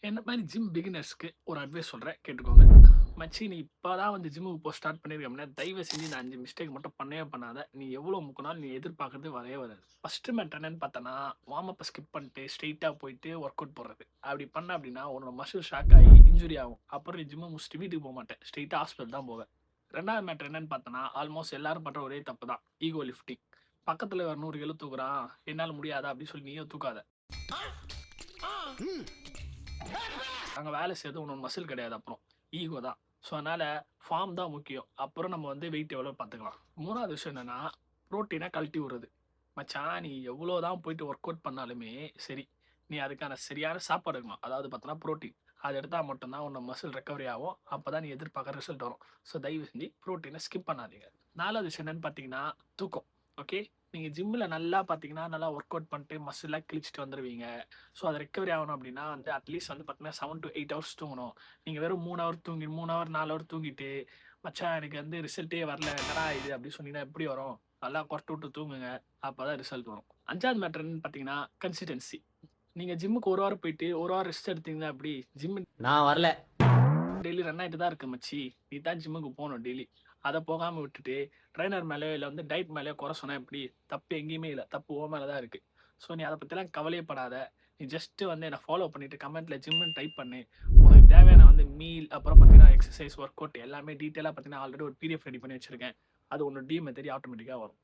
என்ன மாரி ஜிம் பிகினர்ஸ்க்கு ஒரு அட்வைஸ் சொல்றேன் கேட்டுக்கோங்க. மச்சி நீ இப்பதான் வந்து ஜிம்முக்கு ஸ்டார்ட் பண்ணியிருக்க அப்படின்னா, தயவு செஞ்சு இந்த 5 மிஸ்டேக் மட்டும் பண்ணவே பண்ணாத. நீ எவ்வளோ முக்குனாலும் நீ எதிர்பார்க்கறது வரவே வராது. ஃபர்ஸ்ட் மேட்டர் என்னன்னு பார்த்தன்னா, வார்ம் அப்ப ஸ்கிப் பண்ணிட்டு ஸ்ட்ரெயிட்டா போயிட்டு ஒர்க் அவுட் போடுறது. அப்படி பண்ண அப்படின்னா, உன்னோட மசில் ஷாக் ஆகி இன்ஜுரி ஆகும். அப்புறம் நீ ஜிம்ம முடிச்சுட்டு வீட்டுக்கு போமாட்ட. ஸ்ட்ரெயிட்டா ஹாஸ்பிட்டல் தான் போவ. 2வது மேட்டர் என்னன்னு பார்த்தன்னா, ஆல்மோஸ்ட் எல்லாரும் பண்ற ஒரே தப்பு தான். Ego lifting. பக்கத்துல ஒரு 100 கிலோ தூக்குறான். என்னால முடியாதா? அப்படின்னு சொல்லி நீயும் தூக்காத. அங்க வேலை செய்றது உன்னோட மசில் கிடையாது அப்புறம். ஈகோ தான். ஸோ, அதனால ஃபார்ம் தான் முக்கியம். அப்புறம் நம்ம வந்து வெயிட் எவ்வளோ பார்த்துக்கலாம். 3வது விஷயம் என்னன்னா, புரோட்டீன கழட்டி விடுறது. மச்சான் நீ எவ்வளோ தான் போயிட்டு ஒர்க் அவுட் பண்ணாலுமே சரி, நீ அதுக்கான சரியான சாப்பாடு இருக்கணும். அதாவது பார்த்தோன்னா புரோட்டீன். அத எடுத்தா மட்டும் தான் உன்னோட மசில் ரெக்கவரி ஆகும். அப்பதான் நீ எதிர்பார்க்குற ரிசல்ட் வரும். ஸோ, தயவு செஞ்சு புரோட்டீன ஸ்கிப் பண்ணாதீங்க. 4வது விஷயம் என்னன்னு பார்த்தீங்கன்னா, தூக்கம். ஓகே. நீங்க ஜிம்ல நல்லா பார்த்தீங்கன்னா, நல்லா ஒர்க் அவுட் பண்ணிட்டு மசில்லாம் கிழிச்சிட்டு வந்துருவீங்க. ஸோ, அது ரெக்கவரி ஆகணும் அப்படின்னா வந்து அட்லீஸ்ட் வந்து பார்த்தீங்கன்னா 7 டூ 8 ஹவர்ஸ் தூங்கணும். நீங்க வெறும் 3 ஹவர் தூங்கி 3 ஹவர் 4 ஹவர் தூங்கிட்டு, "மச்சான் எனக்கு வந்து ரிசல்ட்டே வரல. என்னடா இது?" அப்படின்னு சொன்னீங்கன்னா எப்படி வரும்? நல்லா கொறட்டு விட்டு தூங்குங்க. அப்பதான் ரிசல்ட் வரும். 5வது மேட்டர் என்னன்னு பார்த்தீங்கன்னா, கன்சிஸ்டன்சி. நீங்க ஜிம்முக்கு 1 வாரம் போயிட்டு 1 வாரம் ரெஸ்ட் எடுத்தீங்கன்னா எப்படி? ஜிம் நான் வரல. டெய்லி ரன் ஆயிட்டு தான் இருக்கு மச்சி. நீ தான் ஜிம்முக்கு போணும் டெய்லி. அத போகாம விட்டுட்டு, ட்ரெய்னர் மேலயோ இல்ல வந்து டயட் மேலயோ குறை சொன்னா எப்படி? தப்பு எங்கேயுமே இல்ல. தப்பு உன் மேல தான் இருக்கு. ஸோ, நீ அத பத்திலாம் கவலையே படாத. நீ ஜஸ்ட் வந்து என்ன ஃபாலோ பண்ணிட்டு கமெண்ட்ல ஜிம்ன்னு டைப் பண்ணு. உனக்கு தேவையான வந்து மீல், அப்புறம் பார்த்தீங்கன்னா எக்சர்சைஸ், ஒர்க் அவுட் எல்லாமே டீட்டெயிலா பார்த்தீங்கன்னா ஆல்ரெடி ஒரு பிடிஎஃப் ரெடி பண்ணி வச்சிருக்கேன். அது உன்னோட டிஎம்ல தேடி ஆட்டோமேட்டிக்கா வரும்.